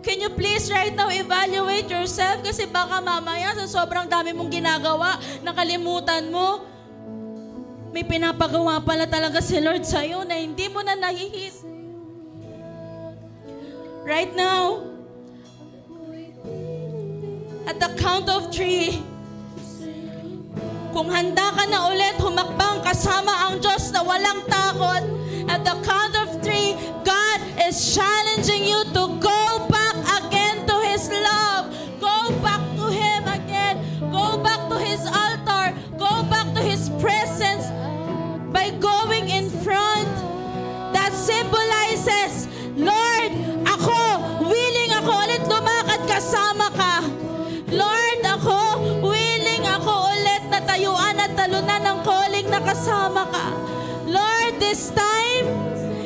Can you please right now evaluate yourself? Kasi baka mamaya sa sobrang dami mong ginagawa, nakalimutan mo, may pinapagawa pala talaga si Lord sa'yo na hindi mo na nahihit. Right now, at the count of 3, kung handa ka na ulit humakbang kasama ang Diyos na walang takot, at the count of 3, God is challenging you to go back again to His love. Go back to Him again. Go back to His altar. Go back to His presence by going in front. That symbolizes, Lord, willing ako ulit lumakad kasama ka. Lord, willing ako ulit na tayuan at talunan ng calling na kasama ka. Lord, this time,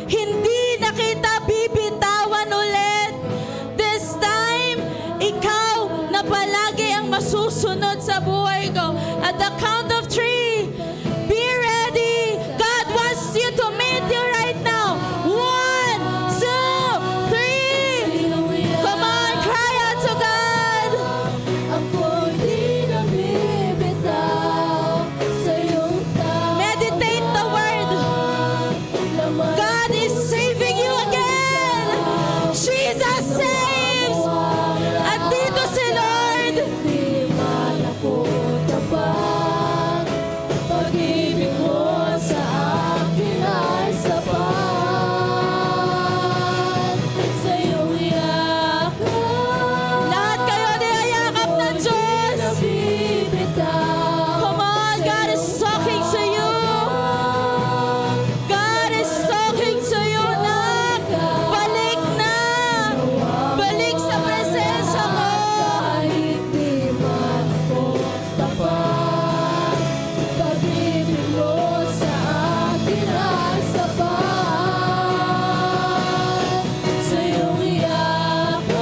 hindi na kita bibitawan ulit. This time, ikaw na palagi ang masusunod sa buhay ko. At the count of 3, be ready. God wants you to meet you right now. 1, 2, 3. Come on, cry out to God. Meditate the word. God is saving you again. Jesus saves. At dito si Lord. Pag-ibig mo sa akin ay sapat. Sa iyong yakap, Lahat kayo niyayakap ng Diyos. nabibitaw. Come on, God is talking to you. God is talking to you, Nak. Balik na. Balik sa presensya ko. Kahit di man ako tapat, pag-ibig mo sa akin ay sapat. Sa iyong yakap,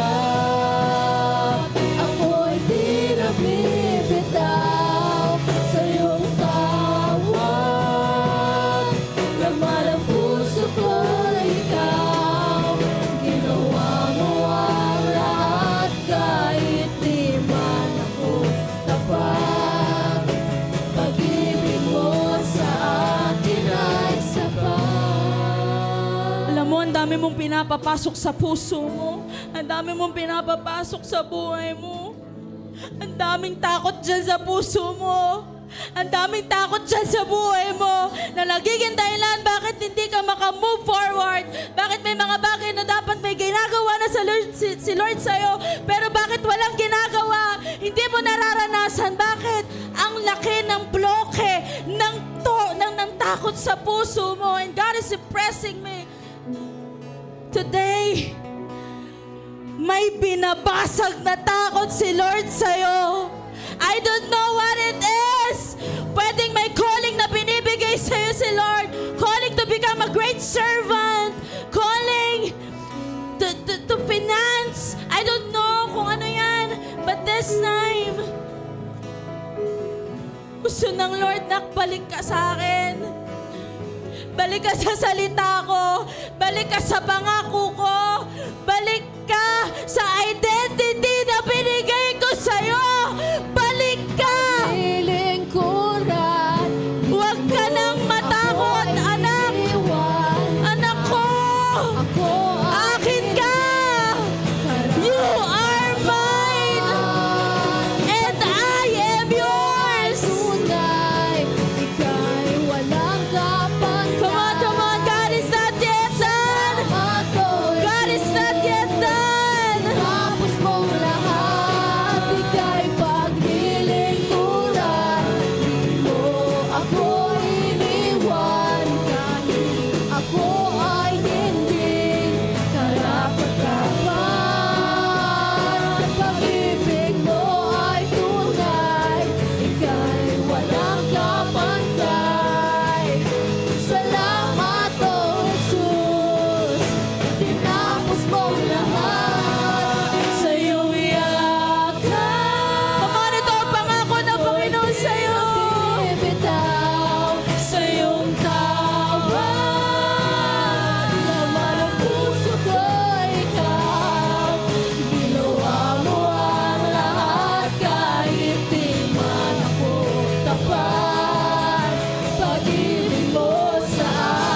ako'y di nabibitaw. Sa iyong tawag, laman ang puso ko na ikaw. Ginawa mo ang lahat kahit di man ako tapat. Pag-ibig mo sa akin ay sapat. Alam mo, ang dami mong pinapapasok sa puso mo. Ang dami mong pinapapasok sa buhay mo. Ang daming takot dyan sa puso mo. Ang daming takot dyan sa buhay mo na nagiging dahilan bakit hindi ka makamove forward. Bakit may mga bagay na dapat may ginagawa na si Lord sa'yo, pero bakit walang ginagawa? Hindi mo nararanasan. Bakit? Ang laki ng bloke ng takot sa puso mo. And God is impressing me. Today, may binabasag na takot si Lord sa'yo. I don't know what it is. Pwedeng may calling na binibigay sa'yo si Lord. Calling to become a great servant. Calling to finance. I don't know kung ano yan. But this time, gusto ng Lord na balik ka sa akin. Balik ka sa salita ko. Balik ka sa pangako ko. Balik ka sa identity na binigay ko sa'yo. Balik ka. Lilingkuran, Huwag ka nang matakot, anak. iwan. Anak ko. Ako Akin ka. You are mine. And I am yours. tunay, ika'y walang kapantay. Come on. God is not yet done. Ako'y God is not yet done. tapos mong lahat, ika'y paglilingkuran. Di mo ako iniwan kahit ako ay hindi karapat-dapat. Pag-ibig mo ay tunay, ika'y walang kapantay. Salamat, O Jesus, tinapos mong lahat sa iyong yakap. Come on, ito ang pangako ng Panginoon sa'yo. Bibitaw sa iyong tawag. Laman ang puso ko, ikaw. Ginawa mo ang lahat kahit di man ako tapat. Pag-ibig mo sa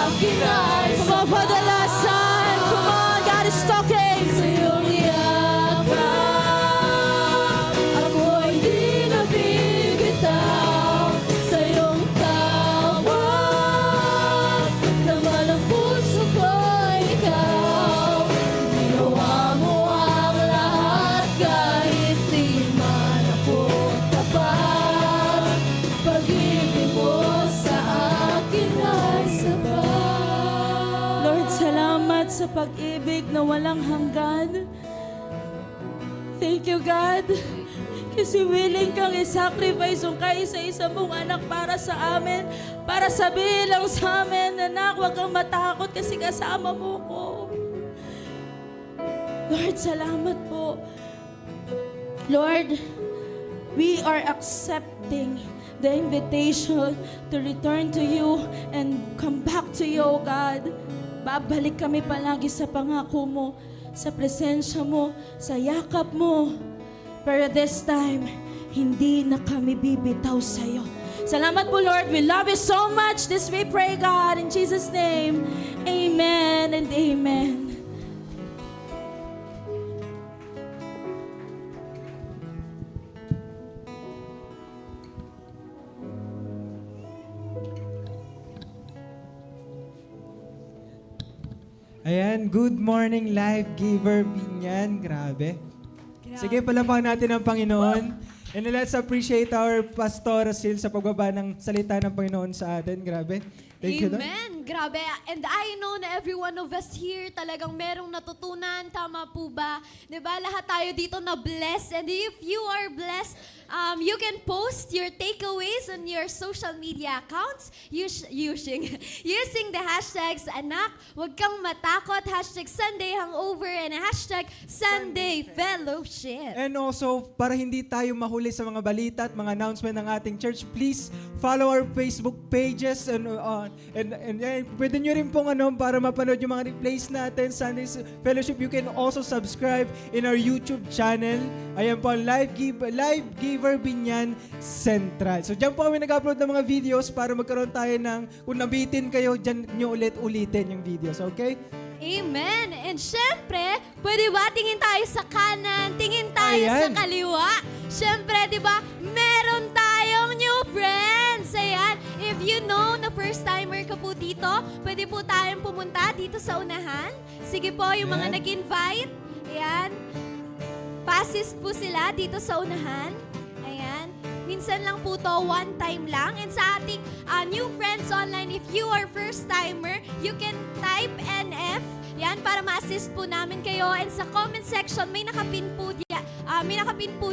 akin ay Come on, for the last time. Come on, God is talking. sa iyong yakap. Ako'y di nabibitaw sa iyong tawag. Laman ang puso ko, ikaw. Ginawa mo ang lahat kahit di man ako tapat. Pag-ibig mo sa akin ay sapat. Lord, salamat sa pag-ibig na walang hanggan. Thank you, God. Kasi willing kang i-sacrifice yung kaisa-isa mong anak para sa amin. Para sabihin lang sa amin, anak, huwag kang matakot kasi kasama mo ko. Lord, salamat po. Lord, we are accepting the invitation to return to you and come back to you, O God. Babalik kami palagi sa pangako mo, sa presensya mo, sa yakap mo. Pero this time, hindi na kami bibitaw sa'yo. Salamat po, Lord. We love you so much. This we pray, God, in Jesus' name. Amen and amen. Ayan, good morning life giver Binyan. Grabe. Sige, palapakan natin ang Panginoon. And let's appreciate our Pastor Sil sa pagbaba ng salita ng Panginoon sa atin. Grabe. Thank you, Lord. Amen. Grabe. And I know na every one of us here talagang merong natutunan. Tama po ba? Diba? Lahat tayo dito na blessed. And if you are blessed, you can post your takeaways on your social media accounts using the hashtags anak, wag kang matakot, hashtag Sunday Hangover, and hashtag Sunday Fellowship. And also, para hindi tayo mahuli sa mga balita at mga announcement ng ating church, please follow our Facebook pages and pwede nyo rin pong para mapanood yung mga replays natin, Sunday Fellowship. You can also subscribe in our YouTube channel. Ayan po, Live Giver Binyan Central. So dyan po kami nag-upload ng mga videos para magkaroon tayo ng, kung nabitin kayo, dyan nyo ulitin yung videos, okay? Amen. And syempre, pwede ba tingin tayo sa kanan, tingin tayo sa Ayan. kaliwa? Syempre, di ba, meron tayong new friends. Ayan. If you know na first timer ka po dito, pwede po tayong pumunta dito sa unahan. Sige po, yung mga Ayan. nag-invite. Ayan. Passes po sila dito sa unahan. Ayan. Minsan lang po to, one time lang. And sa ating new friends online, if you are first timer, you can type NF. Yan, para ma-assist po namin kayo. And sa comment section, may nakapin po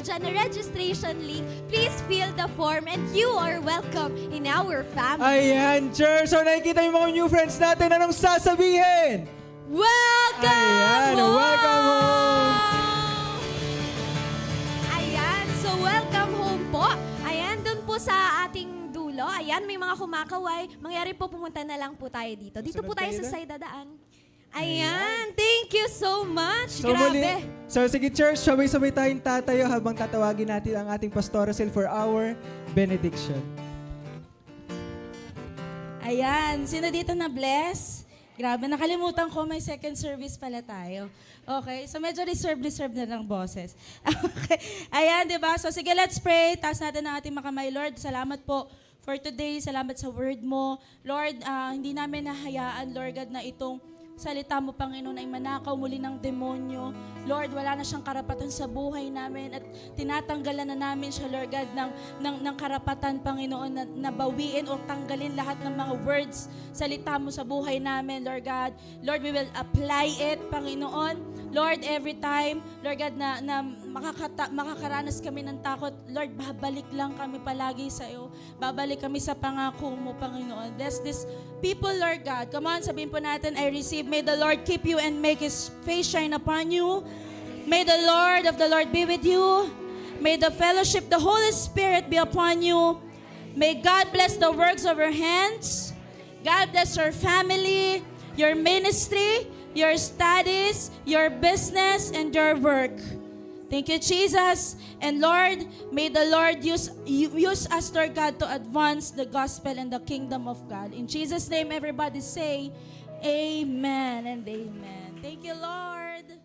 dyan na registration link. Please fill the form and you are welcome in our family. Ayan, church. So nakikita yung mga new friends natin. Anong sasabihin? Welcome Ayan, home! welcome home! Ayan, so welcome home po. Ayan, dun po sa ating dulo. Ayan. Ayan, may mga kumakaway. Mangyari po, pumunta na lang po tayo dito. Dito po Sunod tayo kayo sa na? side dadaan. Ayan, thank you so much. So muli, Grabe. so sige church, sabay-sabay tayong tatayo habang tatawagin natin ang ating pastoral for our benediction. Ayan, sino dito na bless? Grabe, nakalimutan ko may second service pala tayo. Okay, so medyo reserve na ng boses. Okay, ayan, di ba? So sige, let's pray. Taas natin ang ating makamay. Lord, salamat po for today. Salamat sa word mo. Lord, hindi namin nahayaan, Lord God, na itong salita mo, Panginoon, ay manakaw muli ng demonyo. Lord, wala na siyang karapatan sa buhay namin at tinatanggalan na namin siya, Lord God, ng karapatan, Panginoon, na bawiin o tanggalin lahat ng mga words, salita mo sa buhay namin, Lord God. Lord, we will apply it, Panginoon. Lord, every time, Lord God, na makakaranas kami ng takot, Lord, babalik lang kami palagi sa iyo. Babalik kami sa pangako mo, Panginoon. Bless this people, Lord God. Come on, sabihin po natin, I receive. May the Lord keep you and make His face shine upon you. May the Lord of the Lord be with you. May the fellowship, the Holy Spirit be upon you. May God bless the works of your hands. God bless your family, your ministry, your studies, your business, and your work. Thank you, Jesus. And Lord, may the Lord use us, Lord God, to advance the gospel and the kingdom of God. In Jesus' name, everybody say, Amen and amen. Thank you, Lord.